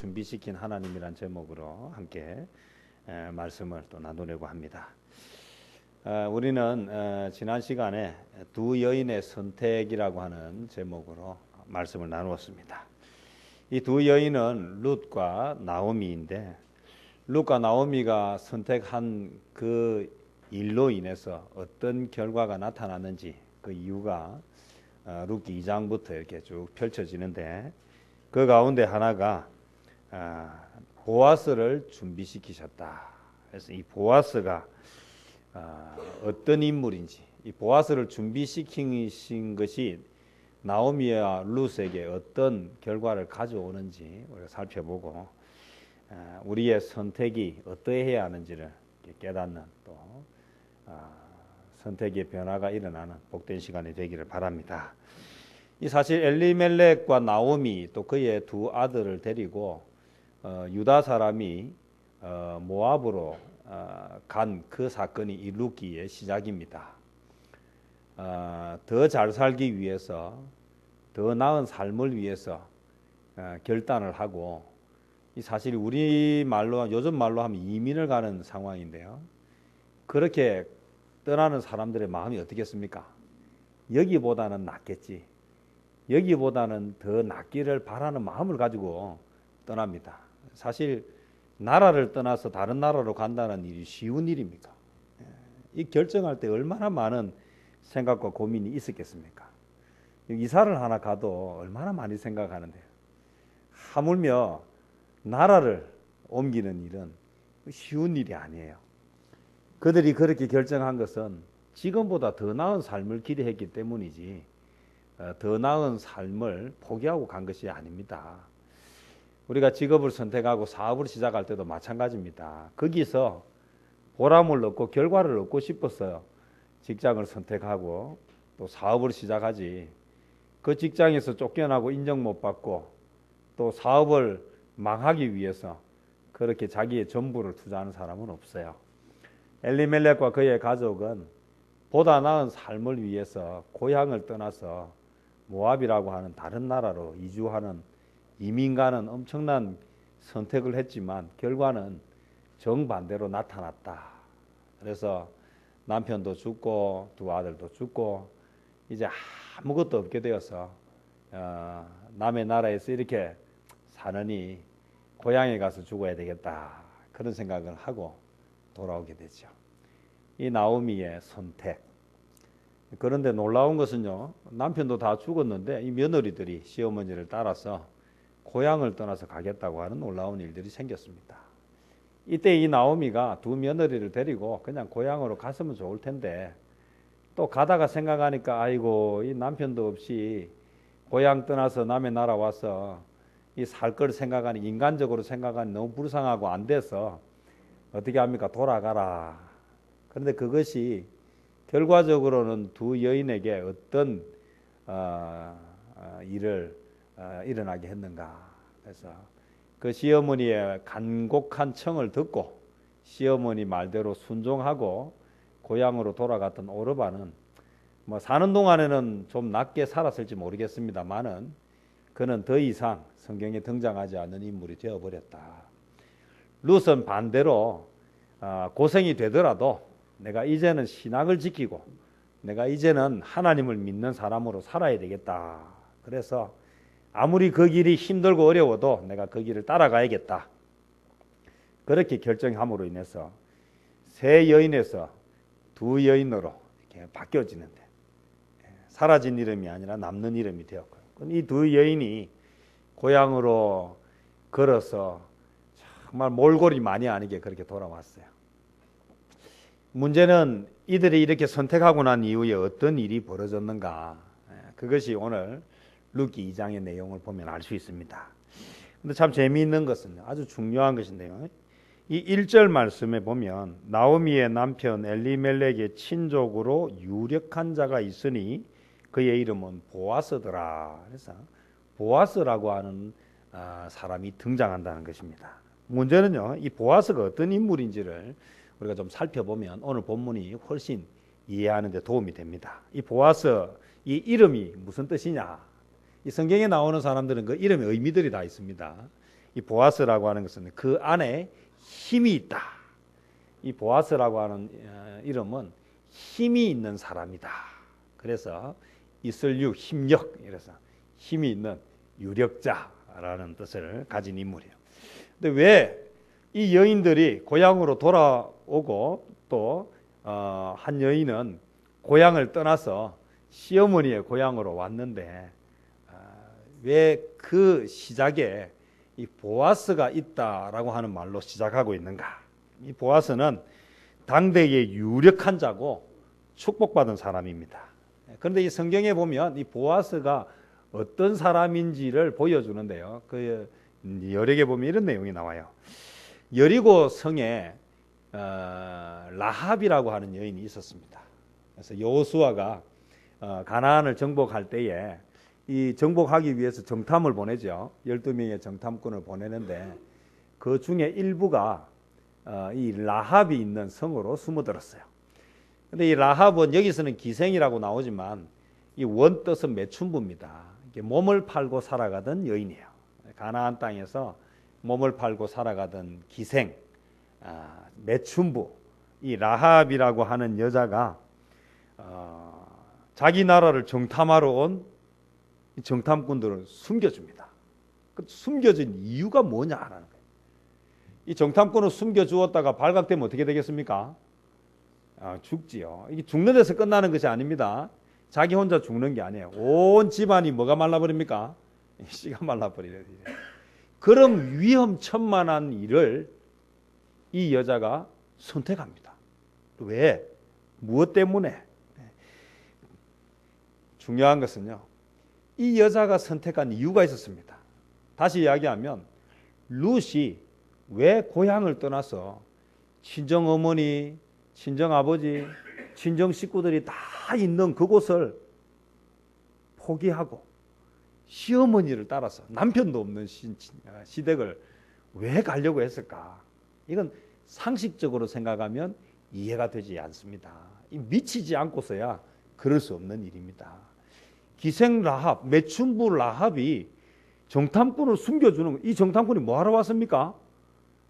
준비시킨 하나님이란 제목으로 함께 말씀을 또 나누려고 합니다. 우리는 지난 시간에 두 여인의 선택이라고 하는 제목으로 말씀을 나누었습니다. 이 두 여인은 룻과 나오미인데, 룻과 나오미가 선택한 그 일로 인해서 어떤 결과가 나타났는지 그 이유가 룻기 2장부터 이렇게 쭉 펼쳐지는데, 그 가운데 하나가 보아스를 준비시키셨다. 그래서 이 보아스가 어떤 인물인지, 이 보아스를 준비시킨 것이 나오미와 룻에게 어떤 결과를 가져오는지 우리가 살펴보고, 우리의 선택이 어떠해야 하는지를 깨닫는 또 선택의 변화가 일어나는 복된 시간이 되기를 바랍니다. 이 사실 엘리멜렉과 나오미 또 그의 두 아들을 데리고 유다 사람이 모압으로 간 그 사건이 이 룻기의 시작입니다. 더 잘 살기 위해서, 더 나은 삶을 위해서 결단을 하고, 이 사실 우리 말로, 요즘 말로 하면 이민을 가는 상황인데요. 그렇게 떠나는 사람들의 마음이 어떻겠습니까? 여기보다는 낫겠지, 여기보다는 더 낫기를 바라는 마음을 가지고 떠납니다. 사실 나라를 떠나서 다른 나라로 간다는 일이 쉬운 일입니까? 이 결정할 때 얼마나 많은 생각과 고민이 있었겠습니까? 이사를 하나 가도 얼마나 많이 생각하는데요. 하물며 나라를 옮기는 일은 쉬운 일이 아니에요. 그들이 그렇게 결정한 것은 지금보다 더 나은 삶을 기대했기 때문이지, 더 나은 삶을 포기하고 간 것이 아닙니다. 우리가 직업을 선택하고 사업을 시작할 때도 마찬가지입니다. 거기서 보람을 얻고 결과를 얻고 싶어서 직장을 선택하고 또 사업을 시작하지, 그 직장에서 쫓겨나고 인정 못 받고 또 사업을 망하기 위해서 그렇게 자기의 전부를 투자하는 사람은 없어요. 엘리멜렉과 그의 가족은 보다 나은 삶을 위해서 고향을 떠나서 모압이라고 하는 다른 나라로 이주하는, 이민 가는 엄청난 선택을 했지만 결과는 정반대로 나타났다. 그래서 남편도 죽고 두 아들도 죽고 이제 아무것도 없게 되어서 남의 나라에서 이렇게 사느니 고향에 가서 죽어야 되겠다, 그런 생각을 하고 돌아오게 되죠. 이 나오미의 선택. 그런데 놀라운 것은요, 남편도 다 죽었는데 이 며느리들이 시어머니를 따라서 고향을 떠나서 가겠다고 하는 놀라운 일들이 생겼습니다. 이때 이 나오미가 두 며느리를 데리고 그냥 고향으로 갔으면 좋을 텐데, 또 가다가 생각하니까 아이고, 이 남편도 없이 고향 떠나서 남의 나라 와서 이 살 걸 생각하니, 인간적으로 생각하니 너무 불쌍하고 안 돼서 어떻게 합니까? 돌아가라. 그런데 그것이 결과적으로는 두 여인에게 어떤 일을 일어나게 했는가. 그래서 그 시어머니의 간곡한 청을 듣고 시어머니 말대로 순종하고 고향으로 돌아갔던 오르바는 뭐 사는 동안에는 좀 낫게 살았을지 모르겠습니다만은 그는 더 이상 성경에 등장하지 않는 인물이 되어버렸다. 룻은 반대로 고생이 되더라도 내가 이제는 신앙을 지키고 내가 이제는 하나님을 믿는 사람으로 살아야 되겠다. 그래서 아무리 그 길이 힘들고 어려워도 내가 그 길을 따라가야겠다. 그렇게 결정함으로 인해서 세 여인에서 두 여인으로 이렇게 바뀌어지는데, 사라진 이름이 아니라 남는 이름이 되었고요. 이 두 여인이 고향으로 걸어서 정말 몰골이 많이 아니게 그렇게 돌아왔어요. 문제는 이들이 이렇게 선택하고 난 이후에 어떤 일이 벌어졌는가. 그것이 오늘 룻기 2장의 내용을 보면 알 수 있습니다. 근데 참 재미있는 것은, 아주 중요한 것인데요, 이 1절 말씀에 보면 나오미의 남편 엘리멜렉의 친족으로 유력한 자가 있으니 그의 이름은 보아스더라. 그래서 보아스라고 하는 사람이 등장한다는 것입니다. 문제는요, 이 보아스가 어떤 인물인지를 우리가 좀 살펴보면 오늘 본문이 훨씬 이해하는 데 도움이 됩니다. 이 보아스, 이 이름이 무슨 뜻이냐? 이 성경에 나오는 사람들은 그 이름의 의미들이 다 있습니다. 이 보아스라고 하는 것은 그 안에 힘이 있다. 이 보아스라고 하는 이름은 힘이 있는 사람이다. 그래서 이슬육, 힘력, 이래서 힘이 있는 유력자라는 뜻을 가진 인물이에요. 근데 왜 이 여인들이 고향으로 돌아오고 또 한 여인은 고향을 떠나서 시어머니의 고향으로 왔는데 왜 그 시작에 이 보아스가 있다라고 하는 말로 시작하고 있는가? 이 보아스는 당대의 유력한 자고 축복받은 사람입니다. 그런데 이 성경에 보면 이 보아스가 어떤 사람인지를 보여주는데요. 그 여러 개 보면 이런 내용이 나와요. 여리고 성에 라합이라고 하는 여인이 있었습니다. 그래서 여호수아가 가나안을 정복할 때에 이 정복하기 위해서 정탐을 보내죠. 12명의 정탐꾼을 보내는데 그 중에 일부가 이 라합이 있는 성으로 숨어들었어요. 근데 이 라합은 여기서는 기생이라고 나오지만 이 원뜻은 매춘부입니다. 몸을 팔고 살아가던 여인이에요. 가나안 땅에서 몸을 팔고 살아가던 기생, 매춘부, 이 라합이라고 하는 여자가 자기 나라를 정탐하러 온 정탐꾼들을 숨겨줍니다. 숨겨진 이유가 뭐냐라는 거예요. 이 정탐꾼을 숨겨주었다가 발각되면 어떻게 되겠습니까? 죽지요. 이게 죽는 데서 끝나는 것이 아닙니다. 자기 혼자 죽는 게 아니에요. 온 집안이 뭐가 말라버립니까? 씨가 말라버리는 일이에요. 그런 위험천만한 일을 이 여자가 선택합니다. 왜? 무엇 때문에? 중요한 것은요, 이 여자가 선택한 이유가 있었습니다. 다시 이야기하면 룻이 왜 고향을 떠나서 친정어머니, 친정아버지, 친정 식구들이 다 있는 그곳을 포기하고 시어머니를 따라서 남편도 없는 시댁을 왜 가려고 했을까? 이건 상식적으로 생각하면 이해가 되지 않습니다. 미치지 않고서야 그럴 수 없는 일입니다. 기생 라합, 매춘부 라합이 정탐꾼을 숨겨주는, 이 정탐꾼이 뭐하러 왔습니까?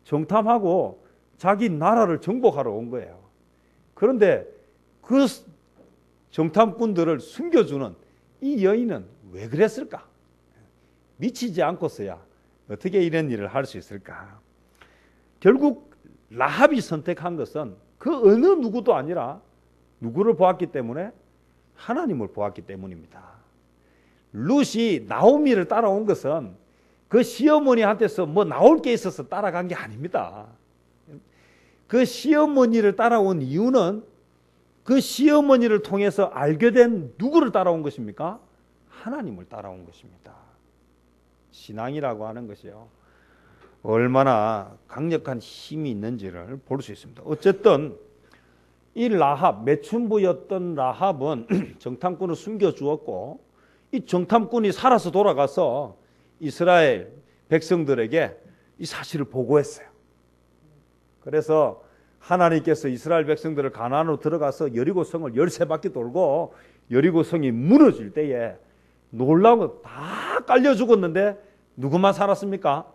정탐하고 자기 나라를 정복하러 온 거예요. 그런데 그 정탐꾼들을 숨겨주는 이 여인은 왜 그랬을까? 미치지 않고서야 어떻게 이런 일을 할 수 있을까? 결국 라합이 선택한 것은 그 어느 누구도 아니라 누구를 보았기 때문에? 하나님을 보았기 때문입니다. 룻이 나오미를 따라온 것은 그 시어머니한테서 뭐 나올 게 있어서 따라간 게 아닙니다. 그 시어머니를 따라온 이유는 그 시어머니를 통해서 알게 된 누구를 따라온 것입니까? 하나님을 따라온 것입니다. 신앙이라고 하는 것이요, 얼마나 강력한 힘이 있는지를 볼 수 있습니다. 어쨌든 이 라합, 매춘부였던 라합은 정탐꾼을 숨겨주었고, 이 정탐꾼이 살아서 돌아가서 이스라엘 백성들에게 이 사실을 보고했어요. 그래서 하나님께서 이스라엘 백성들을 가나안으로 들어가서 여리고성을 13바퀴 돌고 여리고성이 무너질 때에 놀라고 다 깔려 죽었는데 누구만 살았습니까?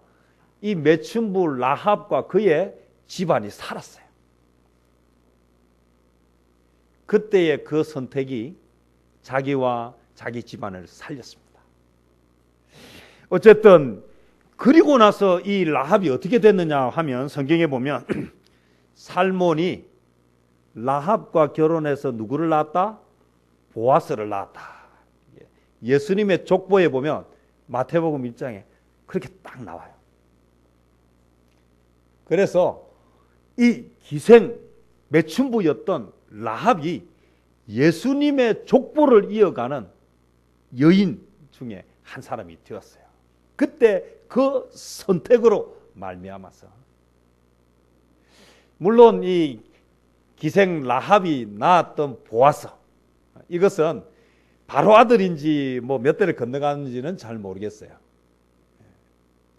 이 매춘부 라합과 그의 집안이 살았어요. 그때의 그 선택이 자기와 자기 집안을 살렸습니다. 어쨌든 그리고 나서 이 라합이 어떻게 됐느냐 하면 성경에 보면 살몬이 라합과 결혼해서 누구를 낳았다? 보아스를 낳았다. 예수님의 족보에 보면 마태복음 1장에 그렇게 딱 나와요. 그래서 이 기생 매춘부였던 라합이 예수님의 족보를 이어가는 여인 중에 한 사람이 되었어요. 그때 그 선택으로 말미암아서, 물론 이 기생 라합이 낳았던 보아스, 이것은 바로 아들인지 뭐 몇 대를 건너가는지는 잘 모르겠어요.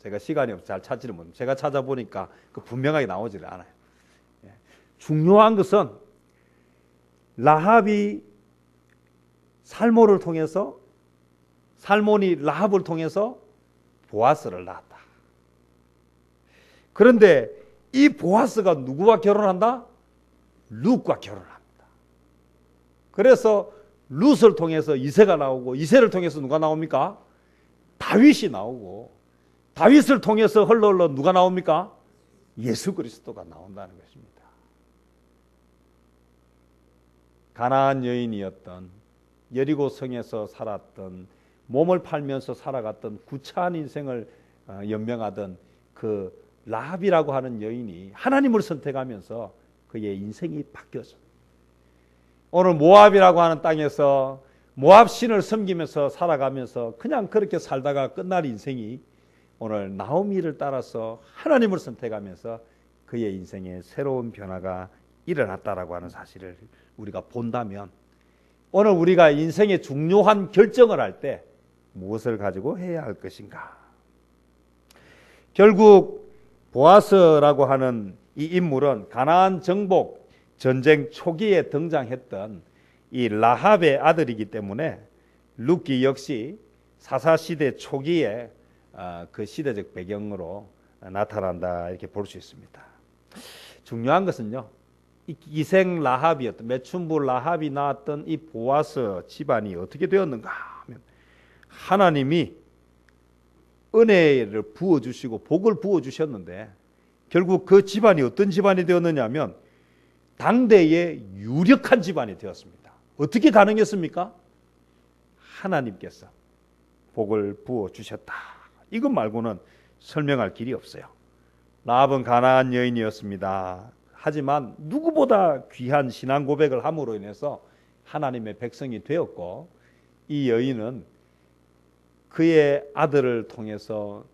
제가 시간이 없어서 잘 찾지를 못해요. 제가 찾아보니까 그 분명하게 나오지를 않아요. 중요한 것은 라합이 살몬이 라합을 통해서 보아스를 낳았다. 그런데 이 보아스가 누구와 결혼한다? 룻과 결혼합니다. 그래서 룻을 통해서 이새가 나오고, 이새를 통해서 누가 나옵니까? 다윗이 나오고, 다윗을 통해서 흘러 누가 나옵니까? 예수 그리스도가 나온다는 것입니다. 가나안 여인이었던, 여리고 성에서 살았던, 몸을 팔면서 살아갔던 구차한 인생을 연명하던 그 라합이라고 하는 여인이 하나님을 선택하면서 그의 인생이 바뀌었습니다. 오늘 모압이라고 하는 땅에서 모압 신을 섬기면서 살아가면서 그냥 그렇게 살다가 끝날 인생이 오늘 나오미를 따라서 하나님을 선택하면서 그의 인생에 새로운 변화가 일어났다라고 하는 사실을 우리가 본다면, 오늘 우리가 인생의 중요한 결정을 할 때 무엇을 가지고 해야 할 것인가? 결국 보아스라고 하는 이 인물은 가나안 정복 전쟁 초기에 등장했던 이 라합의 아들이기 때문에 룻기 역시 사사시대 초기에 그 시대적 배경으로 나타난다, 이렇게 볼 수 있습니다. 중요한 것은요, 이 기생 라합이었던, 매춘부 라합이 낳았던 이 보아스 집안이 어떻게 되었는가 하면, 하나님이 은혜를 부어주시고 복을 부어주셨는데 결국 그 집안이 어떤 집안이 되었느냐 하면 당대의 유력한 집안이 되었습니다. 어떻게 가능했습니까? 하나님께서 복을 부어주셨다. 이것 말고는 설명할 길이 없어요. 라합은 가나안 여인이었습니다. 하지만 누구보다 귀한 신앙 고백을 함으로 인해서 하나님의 백성이 되었고, 이 여인은 그의 아들을 통해서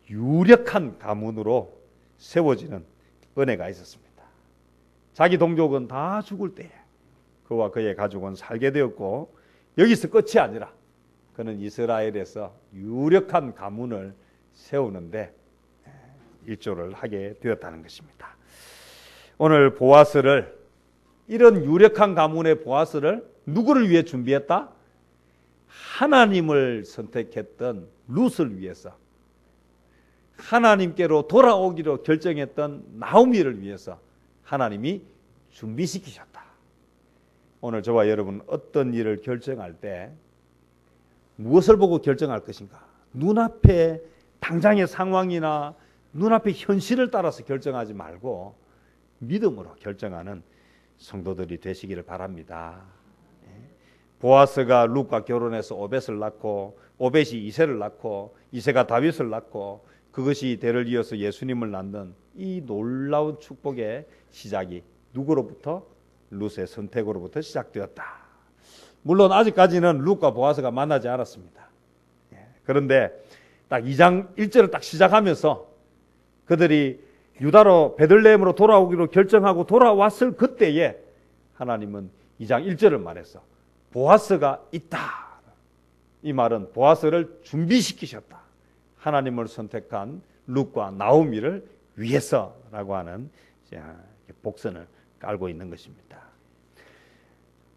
유력한 가문으로 세워지는 은혜가 있었습니다. 자기 동족은 다 죽을 때에 그와 그의 가족은 살게 되었고, 여기서 끝이 아니라 그는 이스라엘에서 유력한 가문을 세우는데 일조를 하게 되었다는 것입니다. 오늘 보아스를, 이런 유력한 가문의 보아스를 누구를 위해 준비했다? 하나님을 선택했던 룻을 위해서, 하나님께로 돌아오기로 결정했던 나오미를 위해서 하나님이 준비시키셨다. 오늘 저와 여러분 어떤 일을 결정할 때 무엇을 보고 결정할 것인가? 눈앞에 당장의 상황이나 눈앞의 현실을 따라서 결정하지 말고 믿음으로 결정하는 성도들이 되시기를 바랍니다. 보아스가 룻과 결혼해서 오벳을 낳고, 오벳이 이새를 낳고, 이새가 다윗을 낳고, 그것이 대를 이어서 예수님을 낳는 이 놀라운 축복의 시작이 누구로부터? 룻의 선택으로부터 시작되었다. 물론 아직까지는 룻과 보아스가 만나지 않았습니다. 그런데 딱 2장 1절을 딱 시작하면서 그들이 유다로 베들레헴으로 돌아오기로 결정하고 돌아왔을 그때에 하나님은 2장 1절을 말했어. 보아스가 있다. 이 말은 보아스를 준비시키셨다. 하나님을 선택한 룻과 나오미를 위해서라고 하는 복선을 깔고 있는 것입니다.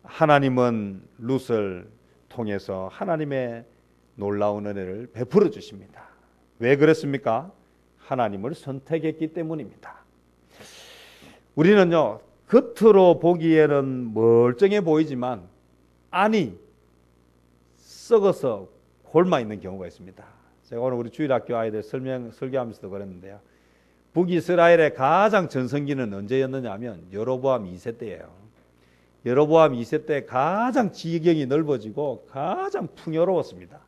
하나님은 룻을 통해서 하나님의 놀라운 은혜를 베풀어 주십니다. 왜 그랬습니까? 하나님을 선택했기 때문입니다. 우리는요, 겉으로 보기에는 멀쩡해 보이지만 안이 썩어서 곪아 있는 경우가 있습니다. 제가 오늘 우리 주일학교 아이들 설교하면서도 그랬는데요, 북이스라엘의 가장 전성기는 언제였느냐 하면 여로보암 2세 때예요. 여로보암 2세 때 가장 지경이 넓어지고 가장 풍요로웠습니다.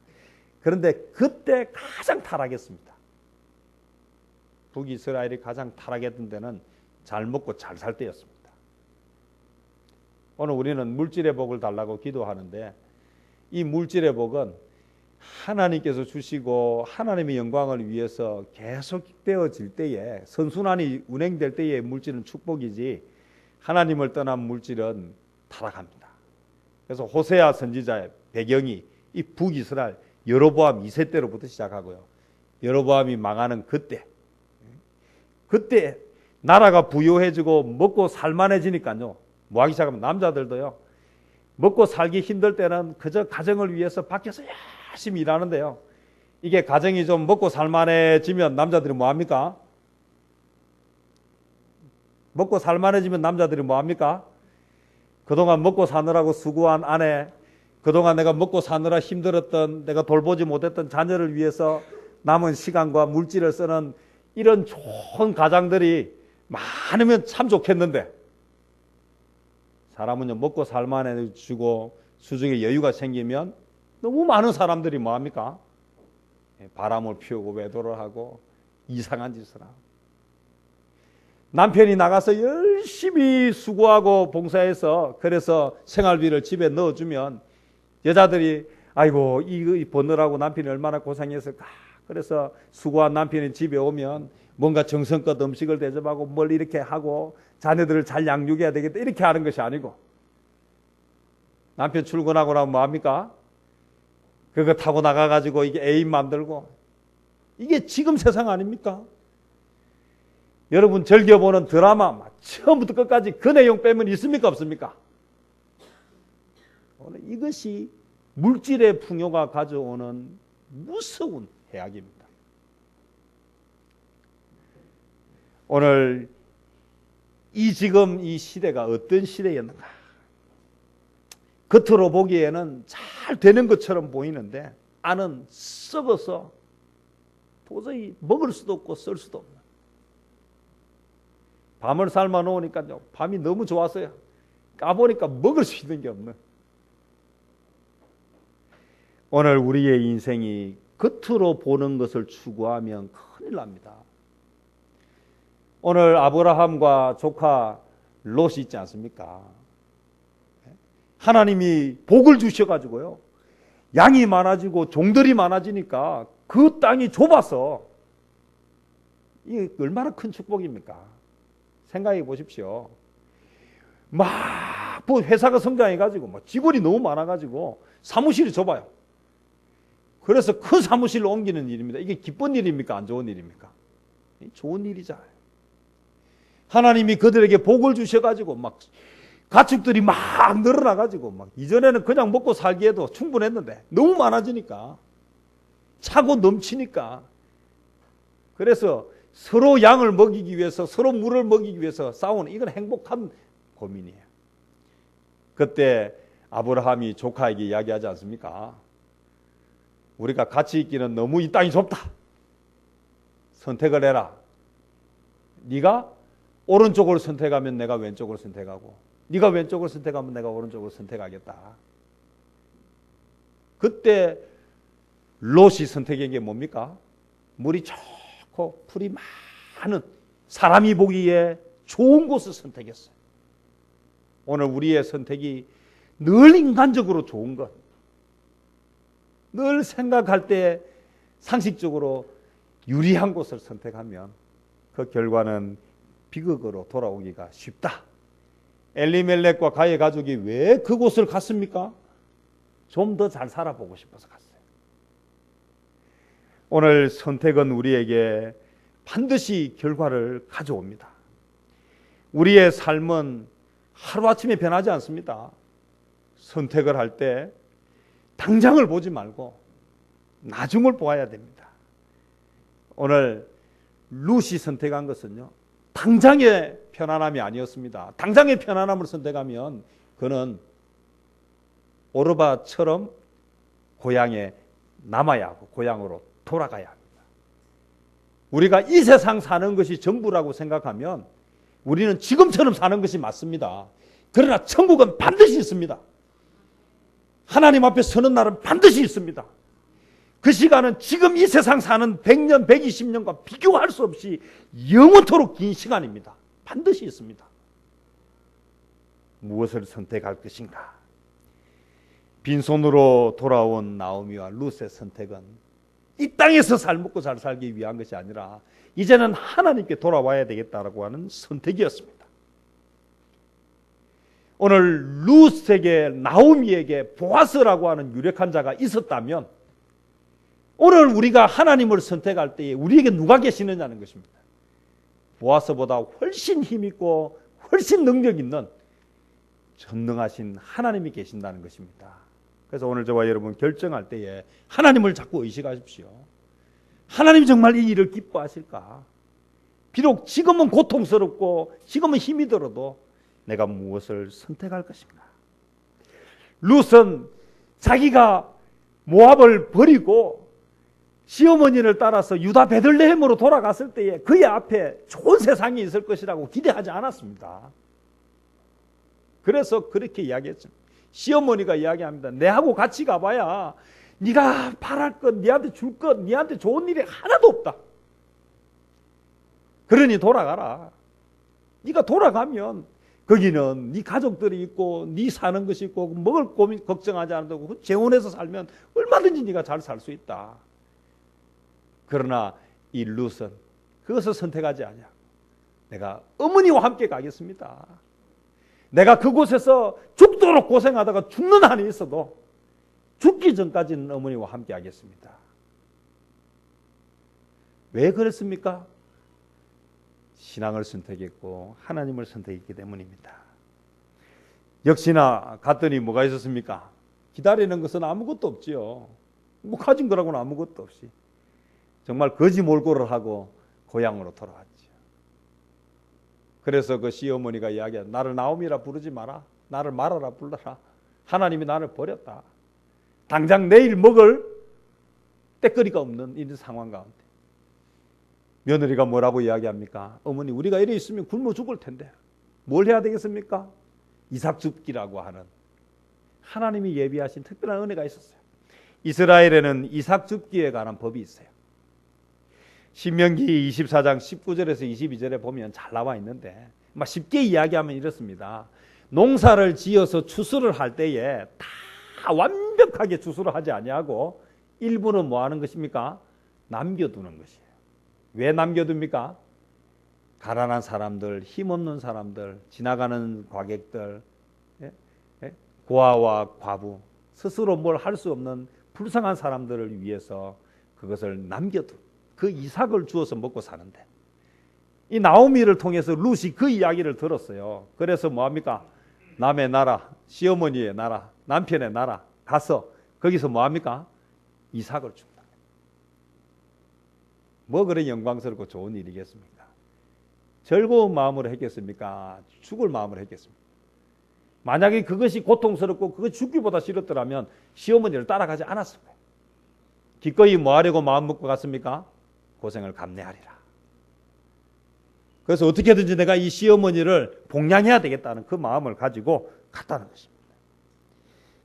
그런데 그때 가장 타락했습니다. 북이스라엘이 가장 타락했던 때는 잘 먹고 잘 살 때였습니다. 오늘 우리는 물질의 복을 달라고 기도하는데 이 물질의 복은 하나님께서 주시고 하나님의 영광을 위해서 계속 되어질 때에, 선순환이 운행될 때의 물질은 축복이지 하나님을 떠난 물질은 타락합니다. 그래서 호세아 선지자의 배경이 이 북이스라엘 여로보암 2세 때로부터 시작하고요, 여로보암이 망하는 그때 나라가 부유해지고 먹고 살만해지니까요, 뭐 하기 시작하면 남자들도요, 먹고 살기 힘들 때는 그저 가정을 위해서 밖에서 열심히 일하는데요, 이게 가정이 좀 먹고 살만해지면 남자들이 뭐 합니까? 먹고 살만해지면 남자들이 뭐합니까? 그동안 먹고 사느라고 수고한 아내, 그동안 내가 먹고 사느라 힘들었던, 내가 돌보지 못했던 자녀를 위해서 남은 시간과 물질을 쓰는 이런 좋은 가장들이 많으면 참 좋겠는데, 사람은요 먹고 살만해지고 수중에 여유가 생기면 너무 많은 사람들이 뭐합니까? 바람을 피우고 외도를 하고 이상한 짓을 하고, 남편이 나가서 열심히 수고하고 봉사해서 그래서 생활비를 집에 넣어주면 여자들이 아이고 이거 버느라고 남편이 얼마나 고생했을까, 그래서 수고한 남편이 집에 오면 뭔가 정성껏 음식을 대접하고 뭘 이렇게 하고 자녀들을 잘 양육해야 되겠다 이렇게 하는 것이 아니고, 남편 출근하고 나면 뭐합니까? 그거 타고 나가가지고 이게 애인 만들고, 이게 지금 세상 아닙니까? 여러분 즐겨보는 드라마 처음부터 끝까지 그 내용 빼면 있습니까 없습니까? 오늘 이것이 물질의 풍요가 가져오는 무서운 해악입니다. 오늘 지금 이 시대가 어떤 시대였는가? 겉으로 보기에는 잘 되는 것처럼 보이는데 안은 썩어서 도저히 먹을 수도 없고 쓸 수도 없는, 밤을 삶아 놓으니까요 밤이 너무 좋았어요. 까보니까 먹을 수 있는 게 없는, 오늘 우리의 인생이 겉으로 보는 것을 추구하면 큰일 납니다. 오늘 아브라함과 조카 롯이 있지 않습니까? 하나님이 복을 주셔가지고요 양이 많아지고 종들이 많아지니까 그 땅이 좁아서, 이게 얼마나 큰 축복입니까? 생각해 보십시오. 막 회사가 성장해가지고 뭐 직원이 너무 많아가지고 사무실이 좁아요. 그래서 큰 사무실로 옮기는 일입니다. 이게 기쁜 일입니까? 안 좋은 일입니까? 좋은 일이잖아요. 하나님이 그들에게 복을 주셔가지고 막 가축들이 막 늘어나가지고 막 이전에는 그냥 먹고 살기에도 충분했는데 너무 많아지니까, 차고 넘치니까, 그래서 서로 양을 먹이기 위해서, 서로 물을 먹이기 위해서 싸우는, 이건 행복한 고민이에요. 그때 아브라함이 조카에게 이야기하지 않습니까? 우리가 같이 있기는 너무 이 땅이 좁다. 선택을 해라. 네가 오른쪽을 선택하면 내가 왼쪽을 선택하고, 네가 왼쪽을 선택하면 내가 오른쪽을 선택하겠다. 그때 롯이 선택한 게 뭡니까? 물이 좋고 풀이 많은, 사람이 보기에 좋은 곳을 선택했어요. 오늘 우리의 선택이 늘 인간적으로 좋은 것, 늘 생각할 때 상식적으로 유리한 곳을 선택하면 그 결과는 비극으로 돌아오기가 쉽다. 엘리멜렉과 가의 가족이 왜 그곳을 갔습니까? 좀 더 잘 살아보고 싶어서 갔어요. 오늘 선택은 우리에게 반드시 결과를 가져옵니다. 우리의 삶은 하루아침에 변하지 않습니다. 선택을 할 때 당장을 보지 말고 나중을 보아야 됩니다. 오늘 룻이 선택한 것은요, 당장의 편안함이 아니었습니다. 당장의 편안함을 선택하면 그는 오르바처럼 고향에 남아야 하고 고향으로 돌아가야 합니다. 우리가 이 세상 사는 것이 전부라고 생각하면 우리는 지금처럼 사는 것이 맞습니다. 그러나 천국은 반드시 있습니다. 하나님 앞에 서는 날은 반드시 있습니다. 그 시간은 지금 이 세상 사는 100년, 120년과 비교할 수 없이 영원토록 긴 시간입니다. 반드시 있습니다. 무엇을 선택할 것인가? 빈손으로 돌아온 나오미와 룻의 선택은 이 땅에서 잘 먹고 잘 살기 위한 것이 아니라 이제는 하나님께 돌아와야 되겠다라고 하는 선택이었습니다. 오늘 룻에게, 나오미에게 보아스라고 하는 유력한 자가 있었다면 오늘 우리가 하나님을 선택할 때에 우리에게 누가 계시느냐는 것입니다. 보아스보다 훨씬 힘있고 훨씬 능력 있는 전능하신 하나님이 계신다는 것입니다. 그래서 오늘 저와 여러분 결정할 때에 하나님을 자꾸 의식하십시오. 하나님이 정말 이 일을 기뻐하실까? 비록 지금은 고통스럽고 지금은 힘이 들어도 내가 무엇을 선택할 것인가? 룻은 자기가 모압을 버리고 시어머니를 따라서 유다 베들레헴으로 돌아갔을 때에 그의 앞에 좋은 세상이 있을 것이라고 기대하지 않았습니다. 그래서 그렇게 이야기했습니다. 시어머니가 이야기합니다. 내하고 같이 가봐야 네가 바랄 것, 네한테 줄 것, 네한테 좋은 일이 하나도 없다. 그러니 돌아가라. 네가 돌아가면 거기는 네 가족들이 있고 네 사는 것이 있고 먹을 고민 걱정하지 않는다고 재혼해서 살면 얼마든지 네가 잘 살 수 있다. 그러나 이 룻은 그것을 선택하지 않냐. 내가 어머니와 함께 가겠습니다. 내가 그곳에서 죽도록 고생하다가 죽는 한이 있어도 죽기 전까지는 어머니와 함께 하겠습니다. 왜 그랬습니까? 신앙을 선택했고 하나님을 선택했기 때문입니다. 역시나 갔더니 뭐가 있었습니까? 기다리는 것은 아무것도 없지요. 뭐 가진 거라고는 아무것도 없이 정말 거지몰골을 하고 고향으로 돌아왔죠. 그래서 그 시어머니가 이야기한 나를 나오미라 부르지 마라. 나를 마라라 불러라. 하나님이 나를 버렸다. 당장 내일 먹을 때거리가 없는 이런 상황 가운데 며느리가 뭐라고 이야기합니까? 어머니 우리가 이래 있으면 굶어 죽을 텐데 뭘 해야 되겠습니까? 이삭 줍기라고 하는 하나님이 예비하신 특별한 은혜가 있었어요. 이스라엘에는 이삭 줍기에 관한 법이 있어요. 신명기 24장 19절에서 22절에 보면 잘 나와 있는데 쉽게 이야기하면 이렇습니다. 농사를 지어서 추수를 할 때에 다 완벽하게 추수를 하지 아니하고 일부는 뭐 하는 것입니까? 남겨두는 것이에요. 왜 남겨둡니까? 가난한 사람들, 힘없는 사람들, 지나가는 과객들, 고아와 과부, 스스로 뭘 할 수 없는 불쌍한 사람들을 위해서 그것을 남겨둔 그 이삭을 주어서 먹고 사는데 이 나오미를 통해서 룻이 그 이야기를 들었어요. 그래서 뭐합니까? 남의 나라, 시어머니의 나라, 남편의 나라 가서 거기서 뭐합니까? 이삭을 줍니다. 뭐 그런 영광스럽고 좋은 일이겠습니까? 즐거운 마음으로 했겠습니까? 죽을 마음으로 했겠습니까? 만약에 그것이 고통스럽고 그것 죽기보다 싫었더라면 시어머니를 따라가지 않았을 거예요. 기꺼이 뭐 하려고 마음 먹고 갔습니까? 고생을 감내하리라. 그래서 어떻게든지 내가 이 시어머니를 복양해야 되겠다는 그 마음을 가지고 갔다는 것입니다.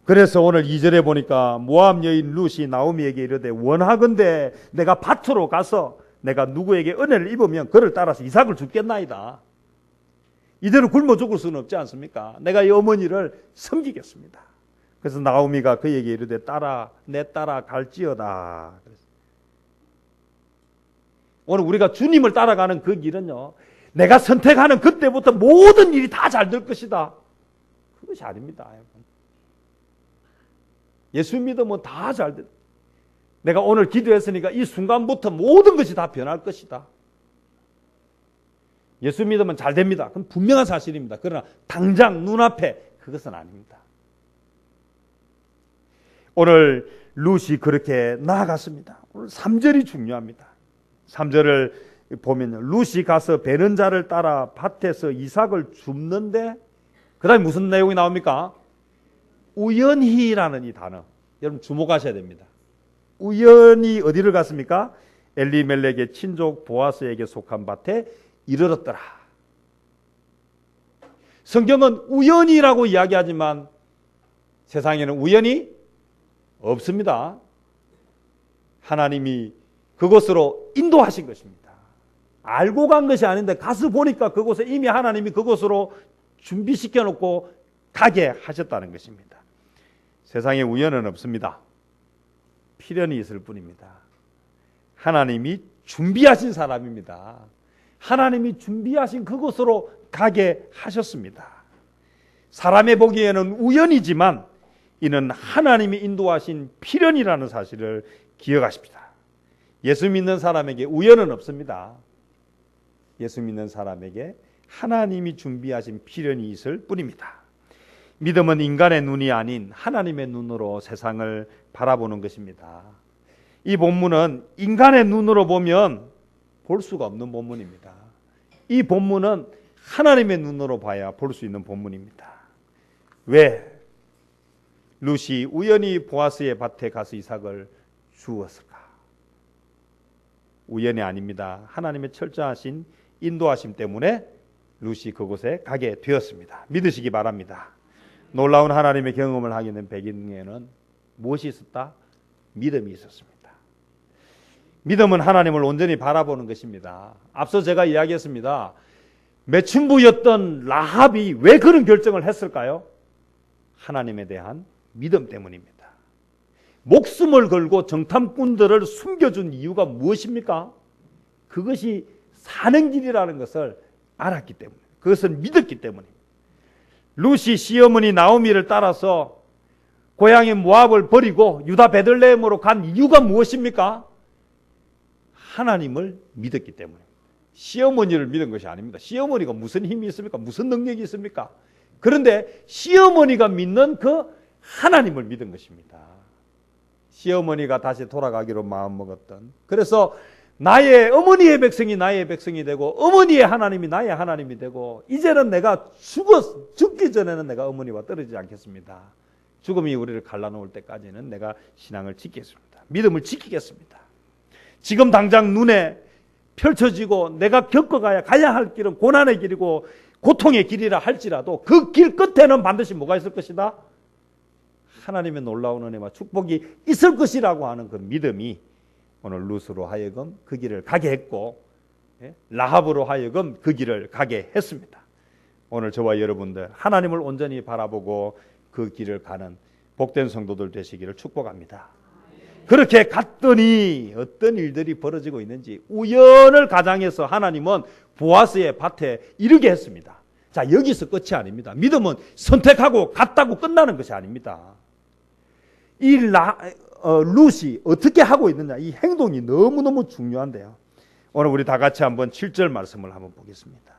그래서 오늘 2절에 보니까 모압 여인 룻이 나오미에게 이르되 원하건대 내가 밭으로 가서 내가 누구에게 은혜를 입으면 그를 따라서 이삭을 줍겠나이다. 이대로 굶어 죽을 수는 없지 않습니까? 내가 이 어머니를 섬기겠습니다. 그래서 나오미가 그에게 이르되 내 따라 갈지어다. 오늘 우리가 주님을 따라가는 그 길은요, 내가 선택하는 그때부터 모든 일이 다 잘 될 것이다. 그것이 아닙니다. 예수 믿으면 다 잘 돼. 내가 오늘 기도했으니까 이 순간부터 모든 것이 다 변할 것이다. 예수 믿으면 잘 됩니다. 그건 분명한 사실입니다. 그러나 당장 눈앞에 그것은 아닙니다. 오늘 룻이 그렇게 나아갔습니다. 오늘 3절이 중요합니다. 3절을 보면 룻이 가서 베는 자를 따라 밭에서 이삭을 줍는데 그 다음에 무슨 내용이 나옵니까? 우연히라는 이 단어 여러분 주목하셔야 됩니다. 우연히 어디를 갔습니까? 엘리멜렉의 친족 보아스에게 속한 밭에 이르렀더라. 성경은 우연히라고 이야기하지만 세상에는 우연히 없습니다. 하나님이 그곳으로 인도하신 것입니다. 알고 간 것이 아닌데 가서 보니까 그곳에 이미 하나님이 그곳으로 준비시켜 놓고 가게 하셨다는 것입니다. 세상에 우연은 없습니다. 필연이 있을 뿐입니다. 하나님이 준비하신 사람입니다. 하나님이 준비하신 그곳으로 가게 하셨습니다. 사람의 보기에는 우연이지만 이는 하나님이 인도하신 필연이라는 사실을 기억하십시다. 예수 믿는 사람에게 우연은 없습니다. 예수 믿는 사람에게 하나님이 준비하신 필연이 있을 뿐입니다. 믿음은 인간의 눈이 아닌 하나님의 눈으로 세상을 바라보는 것입니다. 이 본문은 인간의 눈으로 보면 볼 수가 없는 본문입니다. 이 본문은 하나님의 눈으로 봐야 볼 수 있는 본문입니다. 왜 룻이 우연히 보아스의 밭에 가서 이삭을 주었을까? 우연이 아닙니다. 하나님의 철저하신 인도하심 때문에 룻이 그곳에 가게 되었습니다. 믿으시기 바랍니다. 놀라운 하나님의 경험을 하게 된 배경에는 무엇이 있었다? 믿음이 있었습니다. 믿음은 하나님을 온전히 바라보는 것입니다. 앞서 제가 이야기했습니다. 매춘부였던 라합이 왜 그런 결정을 했을까요? 하나님에 대한 믿음 때문입니다. 목숨을 걸고 정탐꾼들을 숨겨준 이유가 무엇입니까? 그것이 사는 길이라는 것을 알았기 때문에, 그것을 믿었기 때문입니다. 룻이 시어머니 나오미를 따라서 고향인 모압을 버리고 유다 베들레헴으로 간 이유가 무엇입니까? 하나님을 믿었기 때문입니다. 시어머니를 믿은 것이 아닙니다. 시어머니가 무슨 힘이 있습니까? 무슨 능력이 있습니까? 그런데 시어머니가 믿는 그 하나님을 믿은 것입니다. 시어머니가 다시 돌아가기로 마음먹었던, 그래서 나의 어머니의 백성이 나의 백성이 되고 어머니의 하나님이 나의 하나님이 되고, 이제는 내가 죽기 전에는 내가 어머니와 떨어지지 않겠습니다. 죽음이 우리를 갈라놓을 때까지는 내가 신앙을 지키겠습니다. 믿음을 지키겠습니다. 지금 당장 눈에 펼쳐지고 내가 가야 할 길은 고난의 길이고 고통의 길이라 할지라도 그 길 끝에는 반드시 뭐가 있을 것이다? 하나님의 놀라운 은혜와 축복이 있을 것이라고 하는 그 믿음이 오늘 룻으로 하여금 그 길을 가게 했고, 라합으로 하여금 그 길을 가게 했습니다. 오늘 저와 여러분들 하나님을 온전히 바라보고 그 길을 가는 복된 성도들 되시기를 축복합니다. 그렇게 갔더니 어떤 일들이 벌어지고 있는지, 우연을 가장해서 하나님은 보아스의 밭에 이르게 했습니다. 자, 여기서 끝이 아닙니다. 믿음은 선택하고 갔다고 끝나는 것이 아닙니다. 이 룻이 어떻게 하고 있느냐, 이 행동이 너무너무 중요한데요. 오늘 우리 다 같이 한번 7절 말씀을 한번 보겠습니다.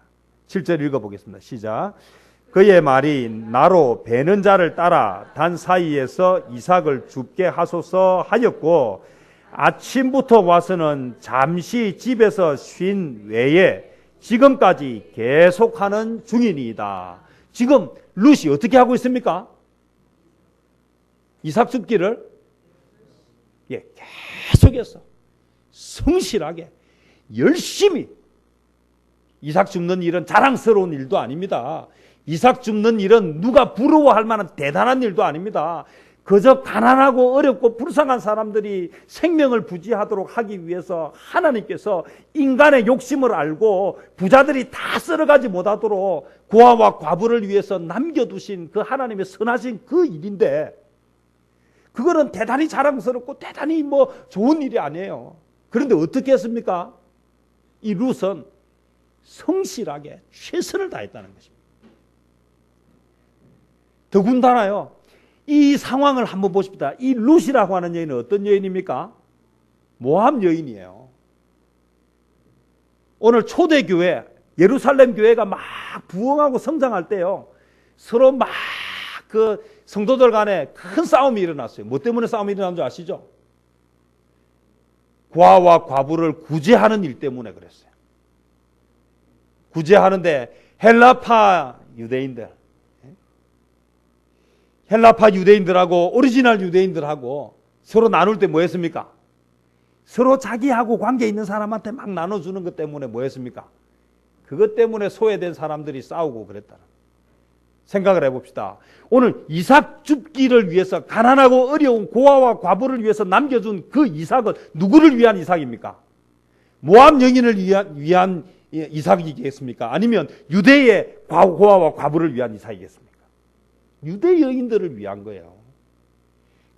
7절 읽어보겠습니다. 시작. 그의 말이 나로 베는 자를 따라 단 사이에서 이삭을 줍게 하소서 하였고, 아침부터 와서는 잠시 집에서 쉰 외에 지금까지 계속하는 중이니이다. 지금 룻이 어떻게 하고 있습니까? 이삭 줍기를 계속해서 성실하게 열심히. 이삭 줍는 일은 자랑스러운 일도 아닙니다. 이삭 줍는 일은 누가 부러워할 만한 대단한 일도 아닙니다. 그저 가난하고 어렵고 불쌍한 사람들이 생명을 부지하도록 하기 위해서 하나님께서 인간의 욕심을 알고 부자들이 다 쓸어가지 못하도록 고아와 과부를 위해서 남겨두신 그 하나님의 선하신 그 일인데, 그거는 대단히 자랑스럽고 대단히 좋은 일이 아니에요. 그런데 어떻게 했습니까? 이 룻은 성실하게 최선을 다했다는 것입니다. 더군다나요, 이 상황을 한번 보십시다. 이 룻이라고 하는 여인은 어떤 여인입니까? 모압 여인이에요. 오늘 초대교회, 예루살렘 교회가 막 부흥하고 성장할 때요, 서로 막 그 성도들 간에 큰 싸움이 일어났어요. 뭐 때문에 싸움이 일어난 줄 아시죠? 고아와 과부를 구제하는 일 때문에 그랬어요. 구제하는데 헬라파 유대인들하고 오리지널 유대인들하고 서로 나눌 때 뭐 했습니까? 서로 자기하고 관계 있는 사람한테 막 나눠주는 것 때문에 뭐 했습니까? 그것 때문에 소외된 사람들이 싸우고 그랬다는, 생각을 해봅시다. 오늘 이삭 줍기를 위해서 가난하고 어려운 고아와 과부를 위해서 남겨준 그 이삭은 누구를 위한 이삭입니까? 모압 여인을 위한 이삭이겠습니까? 아니면 유대의 고아와 과부를 위한 이삭이겠습니까? 유대 여인들을 위한 거예요.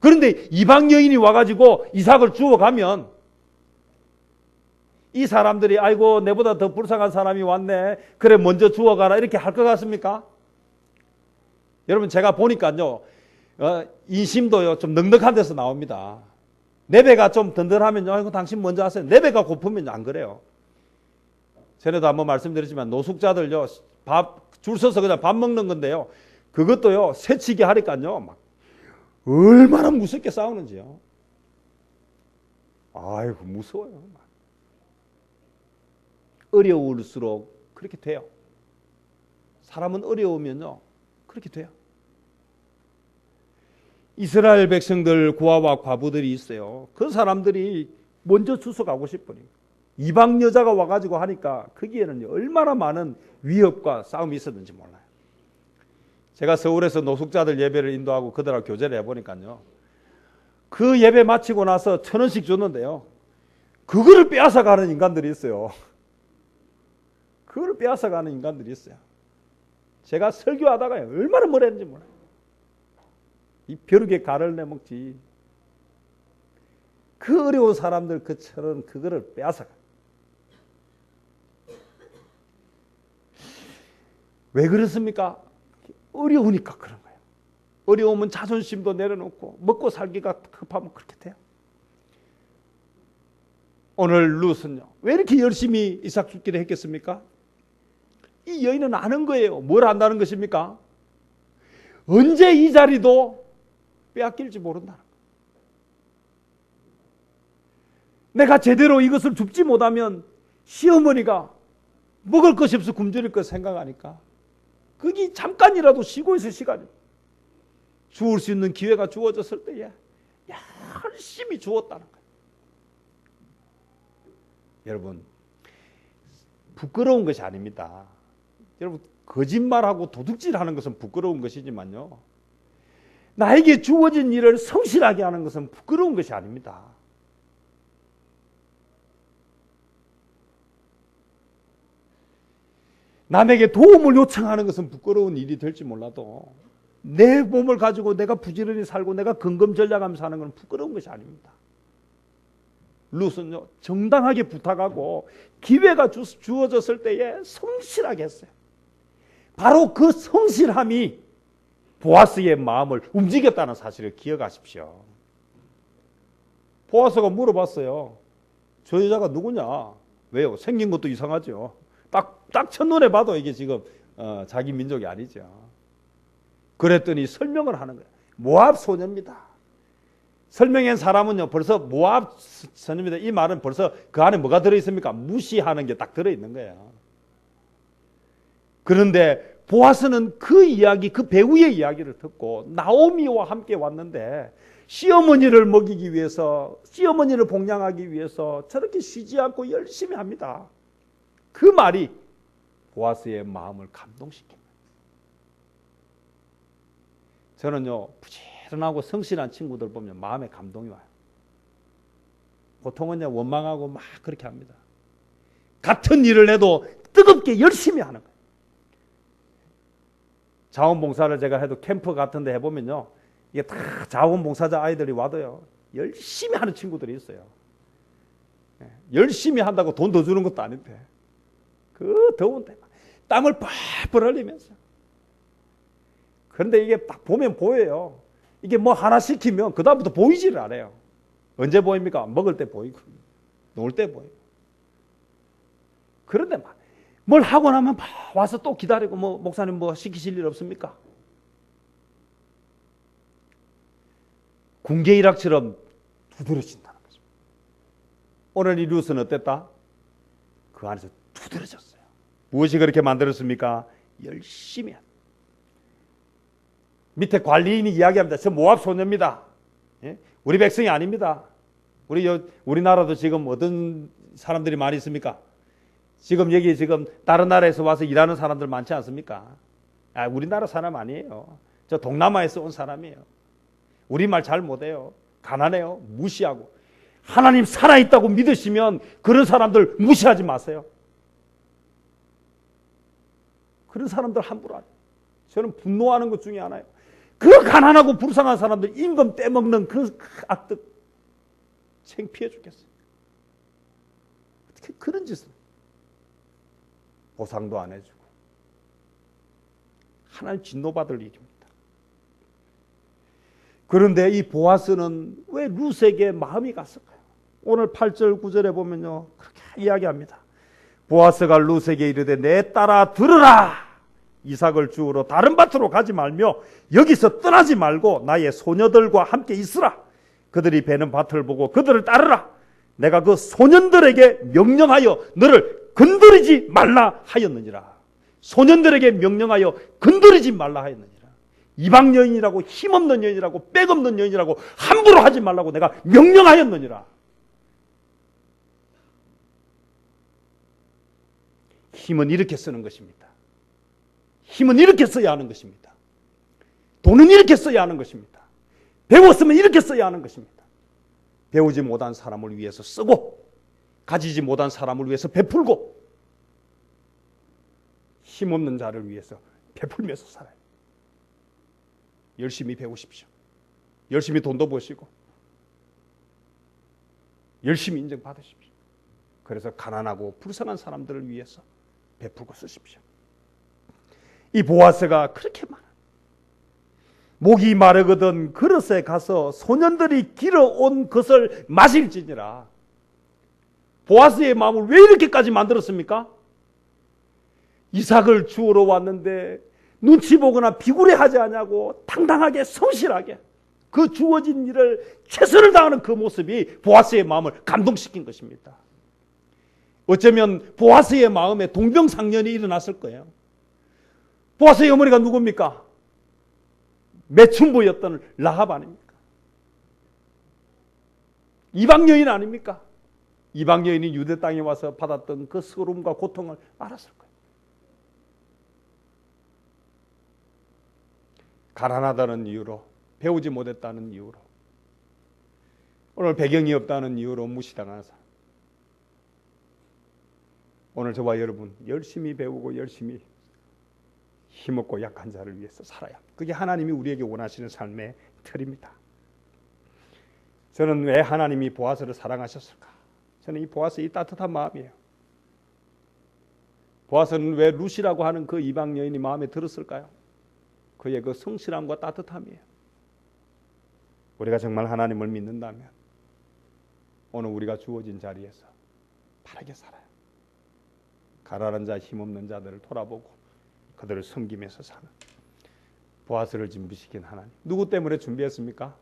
그런데 이방 여인이 와가지고 이삭을 주워가면 이 사람들이 아이고 내보다 더 불쌍한 사람이 왔네, 그래 먼저 주워가라, 이렇게 할 것 같습니까? 여러분, 제가 보니까요, 인심도요 좀 넉넉한 데서 나옵니다. 내 배가 좀 든든하면요, 아이고 당신 먼저 하세요. 내 배가 고프면 안 그래요. 전에도 한번 말씀드렸지만 노숙자들요 밥 줄 서서 그냥 밥 먹는 건데요, 그것도요 새치기 하니까요 막 얼마나 무섭게 싸우는지요. 아이고 무서워요. 어려울수록 그렇게 돼요. 사람은 어려우면요 그렇게 돼요. 이스라엘 백성들 고아와 과부들이 있어요. 그 사람들이 먼저 주워가고 싶으니 이방 여자가 와가지고 하니까 거기에는 얼마나 많은 위협과 싸움이 있었는지 몰라요. 제가 서울에서 노숙자들 예배를 인도하고 그들하고 교제를 해보니까요, 그 예배 마치고 나서 1,000원씩 줬는데요, 그거를 빼앗아가는 인간들이 있어요. 그거를 빼앗아가는 인간들이 있어요. 제가 설교하다가 얼마나 뭐라 했는지 몰라요. 이 벼룩에 가를 내먹지. 그 어려운 사람들 그 1,000원 그거를 빼앗아가. 왜 그렇습니까? 어려우니까 그런 거예요. 어려우면 자존심도 내려놓고 먹고 살기가 급하면 그렇게 돼요. 오늘 룻은요, 왜 이렇게 열심히 이삭 죽기를 했겠습니까? 이 여인은 아는 거예요. 뭘 안다는 것입니까? 언제 이 자리도 빼앗길지 모른다는 거예요. 내가 제대로 이것을 줍지 못하면 시어머니가 먹을 것이 없어 굶주릴 것 생각하니까 거기 잠깐이라도 쉬고 있을 시간이, 주울 수 있는 기회가 주어졌을 때에 열심히 주었다는 거예요. 여러분, 부끄러운 것이 아닙니다. 여러분, 거짓말하고 도둑질하는 것은 부끄러운 것이지만요, 나에게 주어진 일을 성실하게 하는 것은 부끄러운 것이 아닙니다. 남에게 도움을 요청하는 것은 부끄러운 일이 될지 몰라도 내 몸을 가지고 내가 부지런히 살고 내가 근검전략하면서 사는 건 부끄러운 것이 아닙니다. 룻은요, 정당하게 부탁하고 기회가 주어졌을 때에 성실하게 했어요. 바로 그 성실함이 보아스의 마음을 움직였다는 사실을 기억하십시오. 보아스가 물어봤어요. 저 여자가 누구냐? 왜요? 생긴 것도 이상하죠. 딱 첫눈에 봐도 이게 지금 자기 민족이 아니죠. 그랬더니 설명을 하는 거예요. 모압 소녀입니다. 설명한 사람은요, 벌써 모압 소녀입니다. 이 말은 벌써 그 안에 뭐가 들어있습니까? 무시하는 게 딱 들어있는 거예요. 그런데 보아스는 그 이야기, 그 배우의 이야기를 듣고 나오미와 함께 왔는데 시어머니를 먹이기 위해서, 시어머니를 복양하기 위해서 저렇게 쉬지 않고 열심히 합니다. 그 말이 보아스의 마음을 감동시킵니다. 저는요, 부지런하고 성실한 친구들 보면 마음에 감동이 와요. 보통은요, 원망하고 막 그렇게 합니다. 같은 일을 해도 뜨겁게 열심히 하는 거예요. 자원봉사를 제가 해도 캠프 같은 데 해보면요, 이게 다 자원봉사자 아이들이 와도요, 열심히 하는 친구들이 있어요. 열심히 한다고 돈 더 주는 것도 아닌데 그 더운 때 땀을 뻘뻘 흘리면서. 그런데 이게 딱 보면 보여요. 이게 뭐 하나 시키면 그 다음부터 보이지를 않아요. 언제 보입니까? 먹을 때 보이고 놀 때 보이고. 그런데 막 뭘 하고 나면 와서 또 기다리고, 뭐 목사님 뭐 시키실 일 없습니까? 군계 일학처럼 두드러진다는 거죠. 오늘 이 룻은 어땠다? 그 안에서 두드러졌어요. 무엇이 그렇게 만들었습니까? 열심히 한. 밑에 관리인이 이야기합니다. 저 모압 소녀입니다. 예? 우리 백성이 아닙니다. 우리나라도 지금 어떤 사람들이 많이 있습니까? 지금 여기 지금 다른 나라에서 와서 일하는 사람들 많지 않습니까? 우리나라 사람 아니에요. 저 동남아에서 온 사람이에요. 우리말 잘 못해요. 가난해요. 무시하고. 하나님 살아있다고 믿으시면 그런 사람들 무시하지 마세요. 그런 사람들 함부로 하죠. 저는 분노하는 것 중에 하나예요. 그 가난하고 불쌍한 사람들 임금 떼먹는 그 악덕, 창피해 죽겠어요. 어떻게 그런 짓을. 보상도 안 해주고 하나님 진노받을 일입니다. 그런데 이 보아스는 왜 룻에게 마음이 갔을까요? 오늘 8절 9절에 보면요, 그렇게 이야기합니다. 보아스가 룻에게 이르되 내 딸아 들으라. 이삭을 주우러 다른 밭으로 가지 말며 여기서 떠나지 말고 나의 소녀들과 함께 있으라. 그들이 베는 밭을 보고 그들을 따르라. 내가 그 소년들에게 명령하여 너를 건드리지 말라 하였느니라. 소년들에게 명령하여 건드리지 말라 하였느니라. 이방 여인이라고 힘없는 여인이라고 백없는 여인이라고 함부로 하지 말라고 내가 명령하였느니라. 힘은 이렇게 쓰는 것입니다. 힘은 이렇게 써야 하는 것입니다. 돈은 이렇게 써야 하는 것입니다. 배웠으면 이렇게 써야 하는 것입니다. 배우지 못한 사람을 위해서 쓰고 가지지 못한 사람을 위해서 베풀고 힘없는 자를 위해서 베풀면서 살아요. 열심히 배우십시오. 열심히 돈도 버시고 열심히 인정받으십시오. 그래서 가난하고 불쌍한 사람들을 위해서 베풀고 쓰십시오. 이 보아스가 그렇게 많아. 목이 마르거든 그릇에 가서 소년들이 길어온 것을 마실지니라. 보아스의 마음을 왜 이렇게까지 만들었습니까? 이삭을 주우러 왔는데 눈치 보거나 비굴해하지 않냐고 당당하게 성실하게 그 주어진 일을 최선을 다하는 그 모습이 보아스의 마음을 감동시킨 것입니다. 어쩌면 보아스의 마음에 동병상련이 일어났을 거예요. 보아스의 어머니가 누굽니까? 매춘부였던 라합 아닙니까? 이방 여인 아닙니까? 이방 여인이 유대 땅에 와서 받았던 그 서러움과 고통을 알았을 거예요. 가난하다는 이유로, 배우지 못했다는 이유로, 오늘 배경이 없다는 이유로 무시당하는 사람. 오늘 저와 여러분 열심히 배우고 열심히 힘없고 약한 자를 위해서 살아야 합니다. 그게 하나님이 우리에게 원하시는 삶의 틀입니다. 저는 왜 하나님이 보아스를 사랑하셨을까? 저는 이 보아스의 따뜻한 마음이에요. 보아스는 왜 룻이라고 하는 그 이방 여인이 마음에 들었을까요? 그의 그 성실함과 따뜻함이에요. 우리가 정말 하나님을 믿는다면 오늘 우리가 주어진 자리에서 바르게 살아요. 가난한 자, 힘없는 자들을 돌아보고 그들을 섬기면서 사는 보아스를 준비시킨 하나님. 누구 때문에 준비했습니까?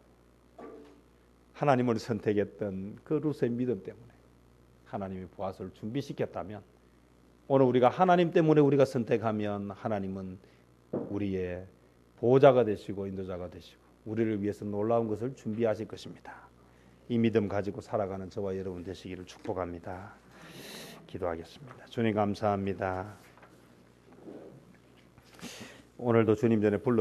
하나님을 선택했던 그 룻의 믿음 때문에 하나님이 보아스를 준비시켰다면 오늘 우리가 하나님 때문에 우리가 선택하면 하나님은 우리의 보호자가 되시고 인도자가 되시고 우리를 위해서 놀라운 것을 준비하실 것입니다. 이 믿음 가지고 살아가는 저와 여러분 되시기를 축복합니다. 기도하겠습니다. 주님 감사합니다. 오늘도 주님 전에 불러